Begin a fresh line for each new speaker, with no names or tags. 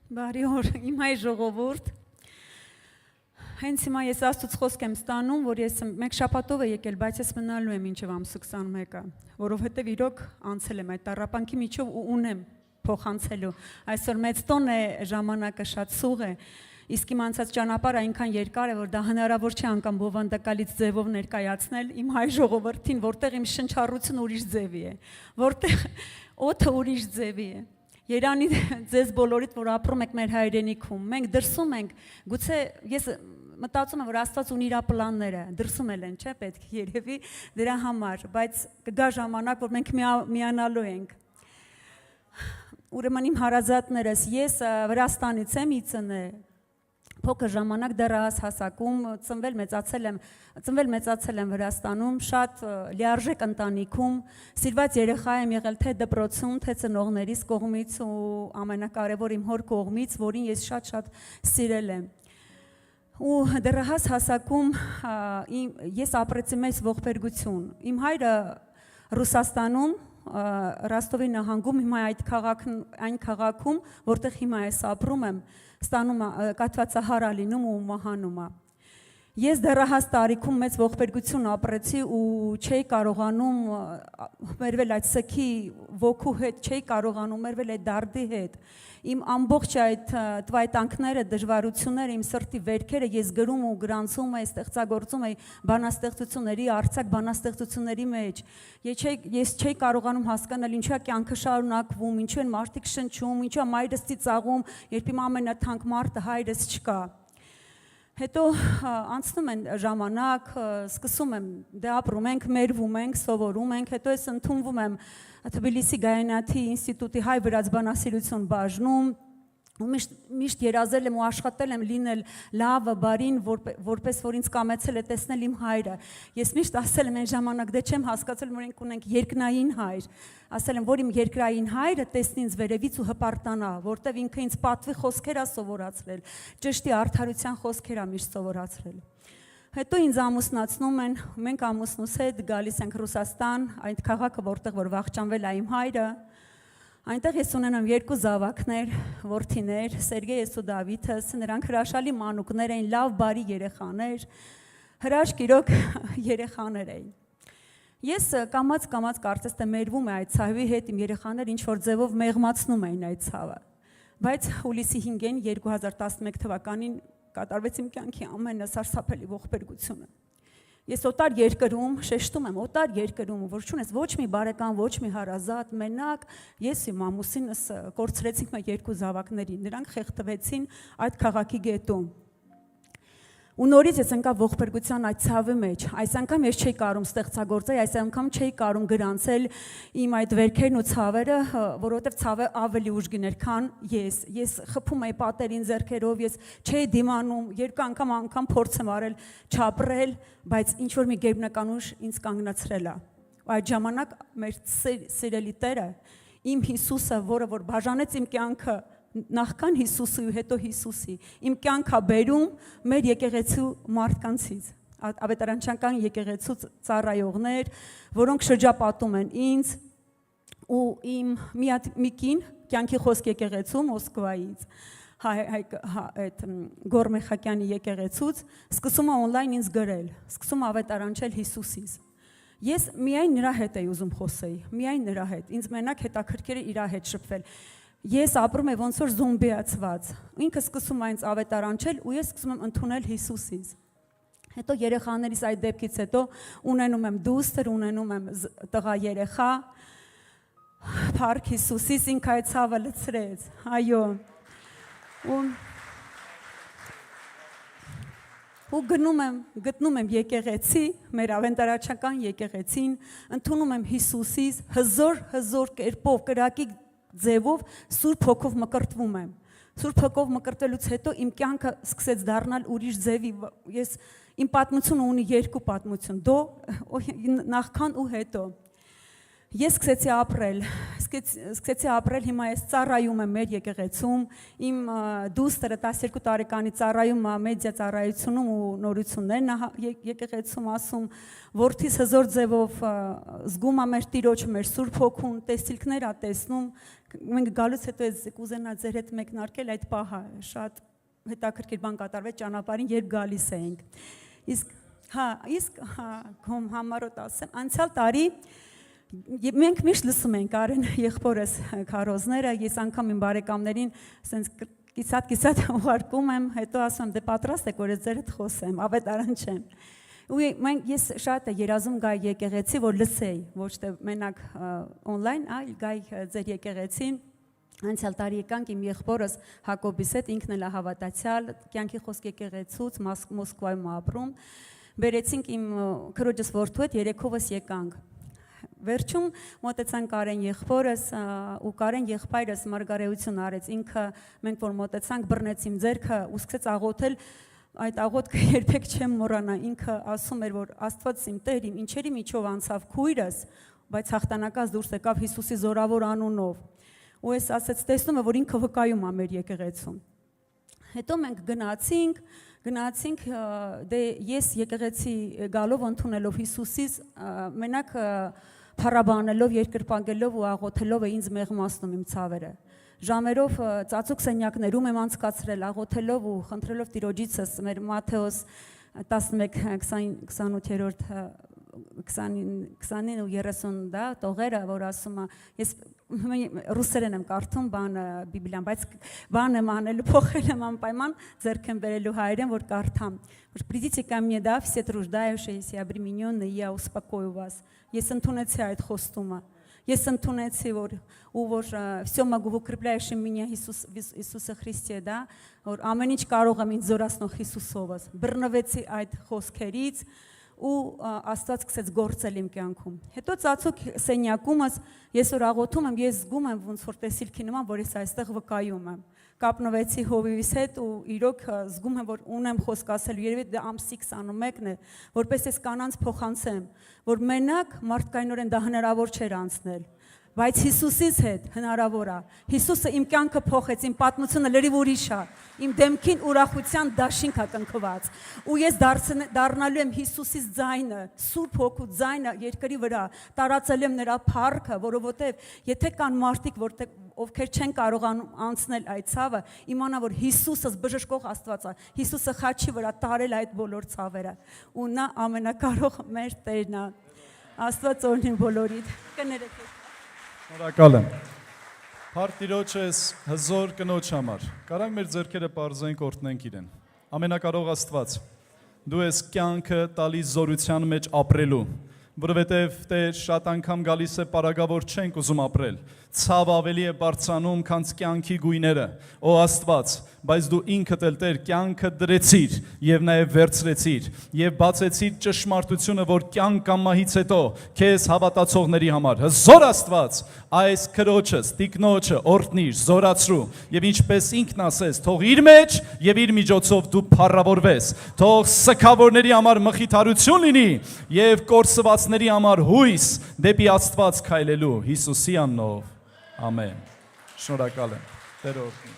Բարի օր, իմ հայ ժողովուրդ։ Հենց հիմա ես Աստծուց խոսք եմ ստանում, որ ես մեկ շաբաթով է եկել, բայց ես մնալու եմ մինչև ամսի 21-ը, որովհետև իրոք անցել եմ այդ տառապանքի միջով ու ունեմ փոխանցելու։ Այսօր մեծ տոն է, ժամանակը շատ սուղ է, իսկ իմ անցած ճանապարհը այնքան երկար է, որ դա հնարավոր չէ անգամ բովանդակալից ձևով ներկայացնել իմ հայ ժողովրդին, որտեղ իմ շնչառությունը ուրիշ ձևի է, որտեղ օդը ուրիշ ձևի է։ Երանի ձեզ բոլորիդ, որ ապրում եք մեր հայրենիքում, մենք դրսում ենք, գուցե ես մտածում եմ, որ Աստված ունի իր պլանները, դրսում են, չէ՞, պետք երևի դրա համար, բայց կգա ժամանակ, որ մենք միանալու ենք։ Ուրեմն իմ հարազատներս, ես Վրաստանից եմ իծնե, փոքր ժամանակ դեռահաս հասակում ծնվել մեծացել եմ Վրաստանում, շատ լիարժեք ընտանիքում, սիրված երեխա եմ եղել թե դպրոցում, թե ծնողներիս կողմից ու ամենակարևոր իմ հոր կողմից, որին ես շատ սիրել եմ։ Ու դեռահաս հասակում ես ապրեցի մեծ ողբերգություն։ Իմ հայրը Ռուսաստանում, Ռոստովի նահանգում, հիմա այն քաղաքում, որտեղ հիմա ես ապրում եմ, ստանում կաթվածահար լինում ու մահանում է։ Ես դեռահաս տարիքում մեծ ողբերգություն ապրեցի ու չէի կարողանում մերվել այդ սքի ոգու հետ, չէի կարողանում մերվել այդ դարդի հետ։ Իմ ամբողջ այդ տվայտանքները, դժվարությունները, իմ սրտի վերքերը ես գրում ու գրանցում էի, ստեղծագործում էի բանաստեղծությունների, արձակ բանաստեղծությունների մեջ։ Ես չէի կարողանում հասկանալ ինչու է կյանքը շարունակվում, ինչու են մարդիկ շնչում, ինչու է մայրս ծիծաղում, երբ իմ ամենաթանկ մարդը հայրս չկա։ Հետո անցնում են ժամանակ, սկսում եմ, դե ապրում ենք, մերվում ենք, սովորում ենք, հետո ես ընդունվում եմ Թբիլիսի Գայանաթի ինստիտուտի հայ վրաց բանասիրություն բաժնում, ու միշտ երազել եմ ու աշխատել եմ լինել լավը, բարին, որպես որ ինձ կամեցել է տեսնել իմ հայրը։ Ես միշտ ասել եմ այն ժամանակ, դե չեմ հասկացել, որ մենք ունենք երկնային հայր։ Ասել եմ, որ իմ երկրային հայրը տեսնի ինձ վերևից ու հպարտանա, որտեվ ինքը ինձ պատվի խոսքեր է սովորացրել, ճշտի արդարության խոսքեր է միշտ սովորացրել։ Հետո ինձ ամուսնացնում են, մենք ամուսնուս հետ գալիս ենք Ռուսաստան, այդ քաղաքը, որտեղ որ վախճանվել է իմ հայրը։ Այնտեղ ես ունենամ երկու զավակներ, որդիներ, Սերգեյս ու Դավիթս, նրանք հրաշալի մանուկներ էին, լավ բարի երեխաներ, հրաշք իրոք երեխաներ էին։ Ես կամաց կարծես թե մերվում է այդ ցավի հետ, իմ երեխաները ինչ-որ ձևով մեղմացնում էին այդ ցավը։ Բայց հուլիսի 5-ին 2011 թվականին կատարվեց իմ կյանքի ամենասարսափելի ողբերգությունը։ Ես օտար երկրում, շեշտում եմ, օտար երկրում, որ չունես ոչ մի բարեկամ, ոչ մի հարազատ, մենակ, ես իմ ամուսինս կորցրեցինք մեր երկու զավակներին, նրանք խեղդվեցին այդ քաղաքի գետում։ Ու նորից ես ընկա ողբերգության այդ ցավի մեջ, այս անգամ ես չէի կարում ստեղծագործել, այս անգամ չէի կարում գրանցել իմ այդ վերքերն ու ցավերը, որովհետև ցավը ավելի ուժգին էր, քան ես խփում էի պատերին ձեռքերով, ես չէի դիմանում, երկու անգամ փորձ եմ արել չապրել, բայց ինչ որ մի գերբնական ուժ ինձ կանգնացրել է։ Ու այդ ժամանակ մեր սիրելի Տերը, իմ Հիսուսը, որը որ բաժանեց իմ կյանքը նախքան Հիսուսի ու հետո Հիսուսի, իմ կյանքա բերում մեր եկեղեցու մարդկանցից, ավետարանչական եկեղեցու ծառայողներ, որոնք շրջապատում են ինձ ու իմ մի կին կյանքի խոսք եկեղեցու Մոսկվայից, այդ Գոր Մեխակյանի եկեղեցուց, սկսում է օնլայն ինձ գրել, սկսում ավետարանչել Հիսուսից։ Ես միայն նրա հետ էի ուզում խոսեի, միայն նրա հետ, ինձ մենակ հետաքրքիր իր հետ շփվել։ Ես ապրում եմ ոնց որ զոմբիացված, ինքը սկսում է ինձ ավետարանչել ու ես սկսում եմ ընդունել Հիսուսից։ Հետո երեխաներիս այդ դեպքից հետո ունենում եմ դուստր, ունենում եմ տղա երեխա, փառք Հիսուսից, ինքը այդ ցավը լցրեց, այո։ Ու գտնում եմ եկեղեցի, մեր ավետարանչական եկեղեցին, ընդունում եմ Հիսուսից, հզոր կերպով, կրակի ձևով Սուրբ Հոգով մկրտվում եմ։ Սուրբ Հոգով մկրտելուց հետո իմ կյանքը սկսեց դառնալ ուրիշ ձևի։ Իմ պատմությունը ունի երկու պատմություն՝ նախքան ու հետո։ Ես սկսեցի ապրել, հիմա ես ծառայում եմ մեր եկեղեցում, իմ դուստրը 12 տարեկանի ծառայում է մեդիա ծառայությունում ու նորություններն եկեղեցում ասում, որդիս հզոր ձևով զգում է մեր Տիրոջը, մեր Սուրբ Հոգուն, տեսիլքներ է տեսնում, մենք գալուց հետո ես կուզենա ձեր հետ մեկնարկել այդ պահը, շատ հետաքրքիր բան կատարվեց ճանապարհին, երբ գալիս էինք։ Իսկ համառոտ ասեմ, անցյալ տարի մենք միշտ լսում ենք Արեն եղբորս քարոզները, ես անգամ իմ բարեկամներին ասենց կիսատ ուղարկում եմ, հետո ասում եմ դե պատրաստ եք որ ես ձեր հետ խոսեմ, ավետարան չեմ։ Ու ես շատ երազում գայի եկեղեցի, որ լսեի, ոչ թե մենակ on-line, այլ գայի ձեր եկեղեցին։ Անցյալ տարի եկանք իմ եղբորս Հակոբիս հետ, ինքն էլ է հավատացյալ, կյանքի խոսք եկեղեցուց Մոսկվայում ապրում։ Բերեցինք իմ քրոջս որդու հետ երեքովս եկանք։ Վերջում մոտեցանք Կարեն եղբորս ու Կարեն եղբայրս մարգարեություն արեց, ինքը մենք որ մոտեցանք բռնեց իմ ձեռքը ու սկսեց աղոթել, այդ աղոթքը երբեք չեմ մոռանա, ինքը ասում էր որ Աստված իմ Տեր իմ ինչերի միջով անցավ քույրս, բայց հաղթանակած դուրս եկավ Հիսուսի զորավոր անունով։ Ու ես ասեց տեսնում եմ որ ինքը վկայում է մեր եկեղեցում։ Հետո մենք գնացինք, դե ես եկեղեցի գալով ընդունելով Հիսուսից մենակ փառաբանելով, երկրպագելով ու աղոթելով է ինձ մեղմացնում իմ ցավերը։ Ժամերով ծածուկ սենյակներում եմ անցկացրել, աղոթելով ու խնդրելով Տիրոջիցս մեր Մատթեոս 11:28 29 ու 30 դա տողերը, որ ասում է, ես ռուսերեն եմ կարդում բանը Բիբլիան, բայց բանը մանելու փոխել եմ անպայման ձեռք եմ բերելու հայերեն, որ կարդամ, որ придите ко мне, да, все труждающиеся, обремененные, я успокою вас։ Ես ընդունեցի այդ խոստումը։ Ես ընդունեցի որ все могу в укрепляющем меня Иисусе Христе, да, որ ամեն ինչ կարող եմ ինձ զորացնող Հիսուսովս։ Բռնվեցի այդ խոսքերից ու Աստված սկսեց գործել իմ կյանքում։ Հետո ծածուկ սենյակումս ես որ աղոթում եմ, ես զգում եմ ոնց որ տեսիլքի նման, որ ես այստեղ վկայում եմ։ Կապնվեցի հովիվիս հետ ու իրոք զգում եմ որ ունեմ խոսք ասելու, երևի դա ամսի 21-ն է, որպես ես կանանց փոխանցեմ, որ մենակ մարդկայնորեն դա հնարավոր չէր անցնել, բայց Հիսուսից հետ հնարավոր է։ Հիսուսը իմ կյանքը փոխեց, իմ պատմությունը լրիվ ուրիշ է, իմ դեմքին ուրախության դաշինք է կնքված։ Ու ես դառնալու եմ Հիսուսից ձայնը, Սուրբ Հոգու ձայնը երկրի վրա, տարածել եմ նրա փառքը, որովհետև եթե կան մարդիկ, ովքեր չեն կարողանում անցնել այդ ցավը, իմանա որ Հիսուսը բժշկող Աստված է, Հիսուսը խաչի վրա տարել այդ բոլոր ցավերը, ու նա ամենակարող մեր Տերն է։ Աստված օրհնի բոլորիդ։ Կներեք։
Շնորհակալ եմ։ Փառք Տիրոջս հզոր կնոջ համար։ Կարանք մեր ձեռքերը պարզենք օրհնենք իրեն։ Ամենակարող Աստված, դու ես կյանքը տալիս զորության մեջ ապրելու, որովհետև Տեր շատ անգամ գալիս է պարագավոր չենք ուզում ապրել։ Ցավ ավելի է բարձրանում, քան կյանքի գույները։ Օ Աստված, բայց դու ինքդ էլ Տեր կյանքը դրեցիր եւ նաեւ վերցրեցիր եւ բացեցիր ճշմարտությունը, որ կյանք կամ մահից հետո քեզ հավատացողների համար։ Հզոր Աստված, այս քրոջս, տիկնոջը օրհնիր, զորացրու եւ ինչպես ինքն ասես, թող իր մեջ եւ իր միջոցով դու փառավորվես։ Թող սքավորների համար մխիթարություն լինի եւ կորսվածների համար հույս դեպի Աստված քայլելու Հիսուսի անունով։ Ամեն։ Շնորհակալ եմ։ Տեր օրհնի։